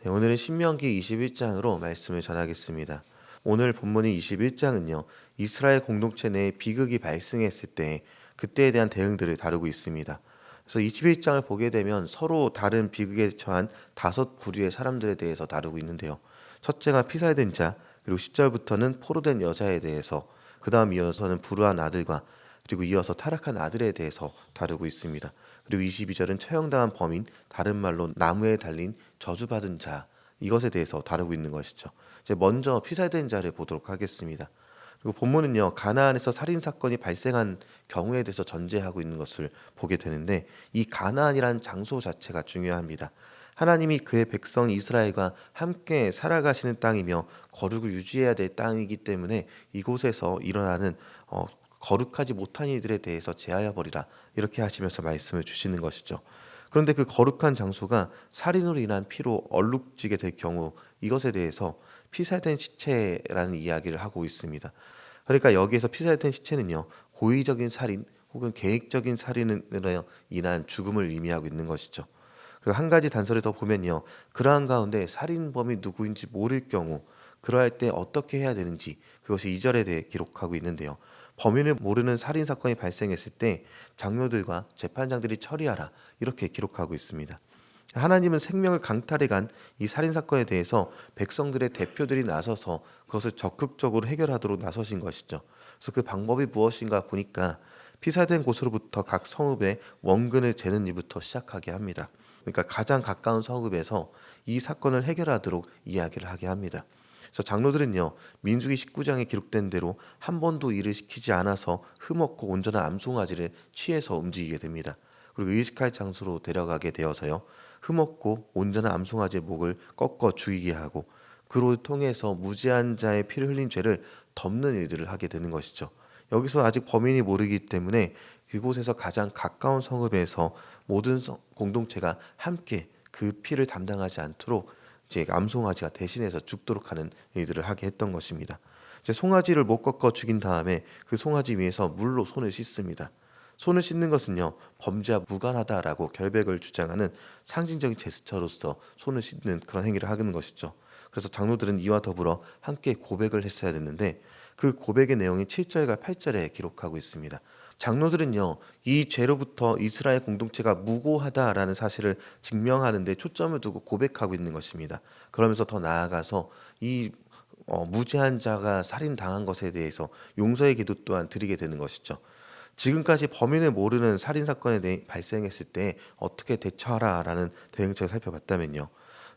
네, 오늘은 신명기 21장으로 말씀을 전하겠습니다. 오늘 본문인 21장은요. 이스라엘 공동체 내에 비극이 발생했을 때 그때에 대한 대응들을 다루고 있습니다. 그래서 21장을 보게 되면 서로 다른 비극에 처한 다섯 부류의 사람들에 대해서 다루고 있는데요. 첫째가 피살된 자, 그리고 10절부터는 포로된 여자에 대해서, 그 다음 이어서는 불우한 아들과 그리고 이어서 타락한 아들에 대해서 다루고 있습니다. 그리고 22절은 처형당한 범인, 다른 말로 나무에 달린 저주받은 자, 이것에 대해서 다루고 있는 것이죠. 이제 먼저 피살된 자를 보도록 하겠습니다. 그리고 본문은요, 가나안에서 살인 사건이 발생한 경우에 대해서 전제하고 있는 것을 보게 되는데, 이 가나안이라는 장소 자체가 중요합니다. 하나님이 그의 백성 이스라엘과 함께 살아가시는 땅이며 거룩을 유지해야 될 땅이기 때문에 이곳에서 일어나는 거룩하지 못한 이들에 대해서 제하여 버리라, 이렇게 하시면서 말씀을 주시는 것이죠. 그런데 그 거룩한 장소가 살인으로 인한 피로 얼룩지게 될 경우, 이것에 대해서 피살된 시체라는 이야기를 하고 있습니다. 그러니까 여기에서 피살된 시체는요, 고의적인 살인 혹은 계획적인 살인으로 인한 죽음을 의미하고 있는 것이죠. 그리고 한 가지 단서를 더 보면요, 그러한 가운데 살인범이 누구인지 모를 경우 그러할 때 어떻게 해야 되는지, 그것이 2절에 대해 기록하고 있는데요. 범인을 모르는 살인 사건이 발생했을 때 장로들과 재판장들이 처리하라, 이렇게 기록하고 있습니다. 하나님은 생명을 강탈해 간 이 살인 사건에 대해서 백성들의 대표들이 나서서 그것을 적극적으로 해결하도록 나서신 것이죠. 그래서 그 방법이 무엇인가 보니까 피살된 곳으로부터 각 성읍의 원근을 재는 일부터 시작하게 합니다. 그러니까 가장 가까운 성읍에서 이 사건을 해결하도록 이야기를 하게 합니다. 그래서 장로들은요, 민수기 19장에 기록된 대로 한 번도 일을 시키지 않아서 흠없고 온전한 암송아지를 취해서 움직이게 됩니다. 그리고 의식할 장소로 데려가게 되어서요, 흠없고 온전한 암송아지의 목을 꺾어 죽이게 하고, 그로 통해서 무죄한 자의 피를 흘린 죄를 덮는 일들을 하게 되는 것이죠. 여기서 아직 범인이 모르기 때문에 그곳에서 가장 가까운 성읍에서 모든 공동체가 함께 그 피를 담당하지 않도록 이제 암송아지가 대신해서 죽도록 하는 일들을 하게 했던 것입니다. 이제 송아지를 못 꺾어 죽인 다음에 그 송아지 위에서 물로 손을 씻습니다. 손을 씻는 것은요, 범죄와 무관하다라고 결백을 주장하는 상징적인 제스처로서 손을 씻는 그런 행위를 하는 것이죠. 그래서 장로들은 이와 더불어 함께 고백을 했어야 됐는데, 그 고백의 내용이 7절과 8절에 기록하고 있습니다. 장로들은요, 이 죄로부터 이스라엘 공동체가 무고하다라는 사실을 증명하는 데 초점을 두고 고백하고 있는 것입니다. 그러면서 더 나아가서 이 무죄한 자가 살인당한 것에 대해서 용서의 기도 또한 드리게 되는 것이죠. 지금까지 범인을 모르는 살인 사건에 대해 발생했을 때 어떻게 대처하라라는 대응책을 살펴봤다면요,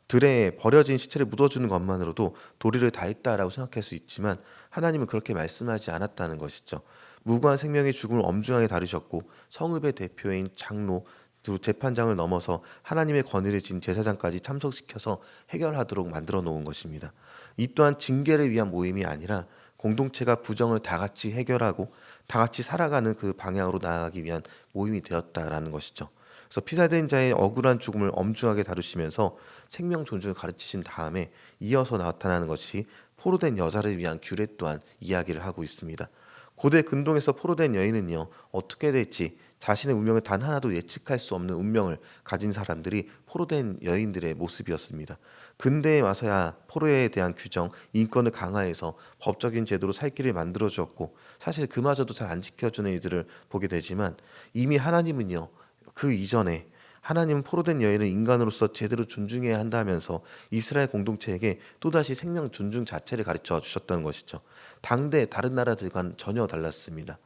들에 버려진 시체를 묻어주는 것만으로도 도리를 다했다라고 생각할 수 있지만, 하나님은 그렇게 말씀하지 않았다는 것이죠. 무고한 생명의 죽음을 엄중하게 다루셨고, 성읍의 대표인 장로 또 재판장을 넘어서 하나님의 권위를 진 제사장까지 참석시켜서 해결하도록 만들어 놓은 것입니다. 이 또한 징계를 위한 모임이 아니라 공동체가 부정을 다 같이 해결하고 다 같이 살아가는 그 방향으로 나아가기 위한 모임이 되었다라는 것이죠. 그래서 피살된 자의 억울한 죽음을 엄중하게 다루시면서 생명 존중을 가르치신 다음에 이어서 나타나는 것이 포로된 여자를 위한 규례 또한 이야기를 하고 있습니다. 고대 근동에서 포로된 여인은요, 어떻게 될지 자신의 운명을 단 하나도 예측할 수 없는 운명을 가진 사람들이 포로된 여인들의 모습이었습니다. 근대에 와서야 포로에 대한 규정, 인권을 강화해서 법적인 제도로 살 길을 만들어 주었고, 사실 그마저도 잘 안 지켜주는 이들을 보게 되지만, 이미 하나님은요, 그 이전에 하나님은 포로된 여인을 인간으로서 제대로 존중해야 한다면서 이스라엘 공동체에게 또다시 생명 존중 자체를 가르쳐 주셨다는 것이죠. 당대 다른 나라들과는 전혀 달랐습니다.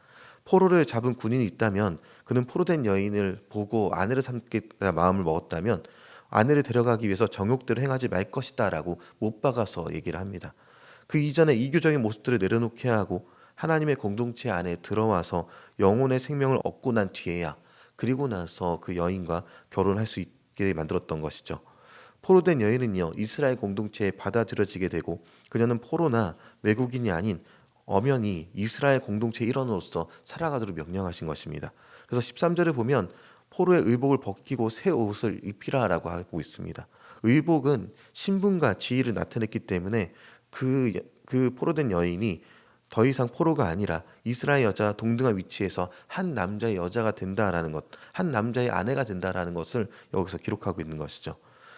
포로를 잡은 군인이 있다면 그는 포로된 여인을 보고 아내를 삼겠다 마음을 먹었다면 아내를 데려가기 위해서 정욕대로 행하지 말 것이다라고 못 박아서 얘기를 합니다. 그 이전에 이교적인 모습들을 내려놓게 하고 하나님의 공동체 안에 들어와서 영혼의 생명을 얻고 난 뒤에야, 그리고 나서 그 여인과 결혼할 수 있게 만들었던 것이죠. 포로된 여인은요, 이스라엘 공동체에 받아들여지게 되고, 그녀는 포로나 외국인이 아닌 엄연히 이스라엘 공동체 일원으로서 살아가도록 명령하신 것입니다. 그래서 13절에 보면 포로의 의복을 벗기고 새 옷을 입히라라고 하고 있습니다. 의복은 신분과 지위를 나타냈기 때문에 그 포로된 여인이 더 이상 포로가 아니라 이스라엘 여자와 동등한 위치에서 한 남자의 여자가 된다라는 것, 한 남자의 아내가 된다라는 것을 여기서 기록하고 있는 것이죠.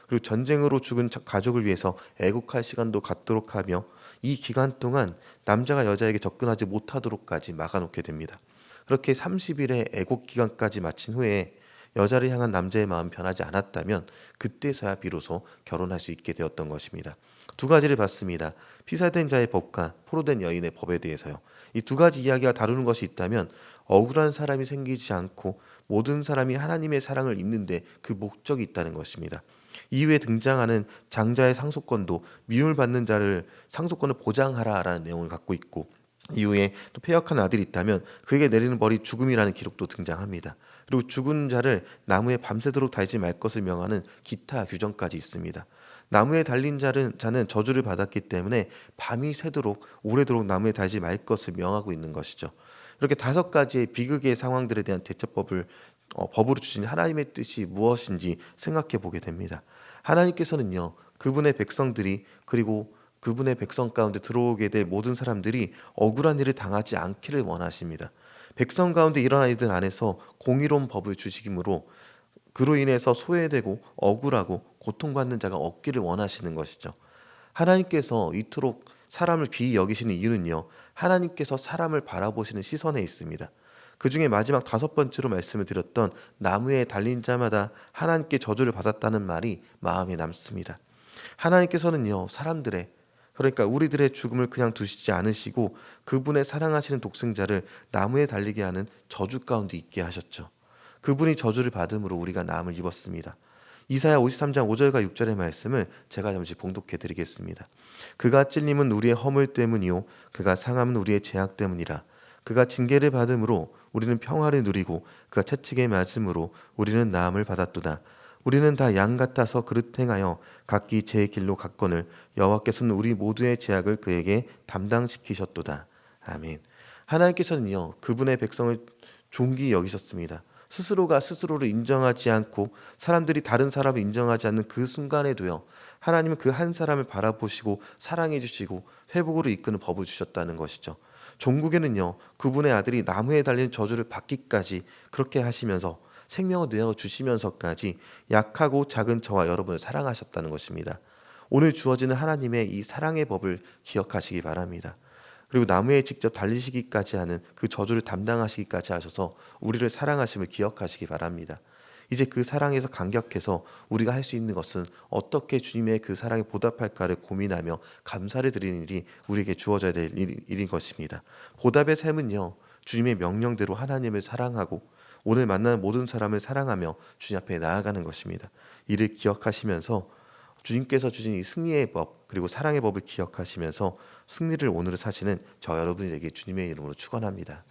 그리고 전쟁으로 죽은 가족을 위해서 애국할 시간도 갖도록 하며 이 기간 동안 남자가 여자에게 접근하지 못하도록까지 막아놓게 됩니다. 그렇게 30일의 애국 기간까지 마친 후에 여자를 향한 남자의 마음이 변하지 않았다면 그때서야 비로소 결혼할 수 있게 되었던 것입니다. 두 가지를 봤습니다. 피살된 자의 법과 포로된 여인의 법에 대해서요. 이 두 가지 이야기가 다루는 것이 있다면 억울한 사람이 생기지 않고 모든 사람이 하나님의 사랑을 입는데 그 목적이 있다는 것입니다. 이후에 등장하는 장자의 상속권도 미움받는 자를 상속권을 보장하라라는 내용을 갖고 있고, 이후에 또 패역한 아들이 있다면 그에게 내리는 벌이 죽음이라는 기록도 등장합니다. 그리고 죽은 자를 나무에 밤새도록 달지 말 것을 명하는 기타 규정까지 있습니다. 나무에 달린 자는 저주를 받았기 때문에 밤이 새도록 오래도록 나무에 달지 말 것을 명하고 있는 것이죠. 이렇게 다섯 가지의 비극의 상황들에 대한 대처법을 법으로 주신 하나님의 뜻이 무엇인지 생각해 보게 됩니다. 하나님께서는요, 그분의 백성들이, 그리고 그분의 백성 가운데 들어오게 될 모든 사람들이 억울한 일을 당하지 않기를 원하십니다. 백성 가운데 일어난 일들 안에서 공의로운 법을 주시기므로 그로 인해서 소외되고 억울하고 고통받는 자가 없기를 원하시는 것이죠. 하나님께서 이토록 사람을 귀히 여기시는 이유는요, 하나님께서 사람을 바라보시는 시선에 있습니다. 그 중에 마지막 다섯 번째로 말씀을 드렸던 나무에 달린 자마다 하나님께 저주를 받았다는 말이 마음에 남습니다. 하나님께서는요, 사람들의, 그러니까 우리들의 죽음을 그냥 두시지 않으시고 그분의 사랑하시는 독생자를 나무에 달리게 하는 저주 가운데 있게 하셨죠. 그분이 저주를 받음으로 우리가 나음을 입었습니다. 이사야 53장 5절과 6절의 말씀을 제가 잠시 봉독해 드리겠습니다. 그가 찔림은 우리의 허물 때문이요 그가 상함은 우리의 죄악 때문이라. 그가 징계를 받음으로 우리는 평화를 누리고 그가 채찍에 맞음으로 우리는 나음을 받았도다. 우리는 다 양 같아서 그릇 행하여 각기 제 길로 갔거늘 여호와께서는 우리 모두의 죄악을 그에게 담당시키셨도다. 아멘. 하나님께서는요, 그분의 백성을 존귀히 여기셨습니다. 스스로가 스스로를 인정하지 않고 사람들이 다른 사람을 인정하지 않는 그 순간에도요, 하나님은 그 한 사람을 바라보시고 사랑해 주시고 회복으로 이끄는 법을 주셨다는 것이죠. 종국에는요, 그분의 아들이 나무에 달린 저주를 받기까지 그렇게 하시면서 생명을 내어 주시면서까지 약하고 작은 저와 여러분을 사랑하셨다는 것입니다. 오늘 주어지는 하나님의 이 사랑의 법을 기억하시기 바랍니다. 그리고 나무에 직접 달리시기까지 하는 그 저주를 담당하시기까지 하셔서 우리를 사랑하심을 기억하시기 바랍니다. 이제 그 사랑에서 감격해서 우리가 할 수 있는 것은 어떻게 주님의 그 사랑에 보답할까를 고민하며 감사를 드리는 일이 우리에게 주어져야 될 일인 것입니다. 보답의 셈은요, 주님의 명령대로 하나님을 사랑하고 오늘 만나는 모든 사람을 사랑하며 주님 앞에 나아가는 것입니다. 이를 기억하시면서 주님께서 주신 이 승리의 법, 그리고 사랑의 법을 기억하시면서 승리를 오늘 사시는 저 여러분에게 주님의 이름으로 축원합니다.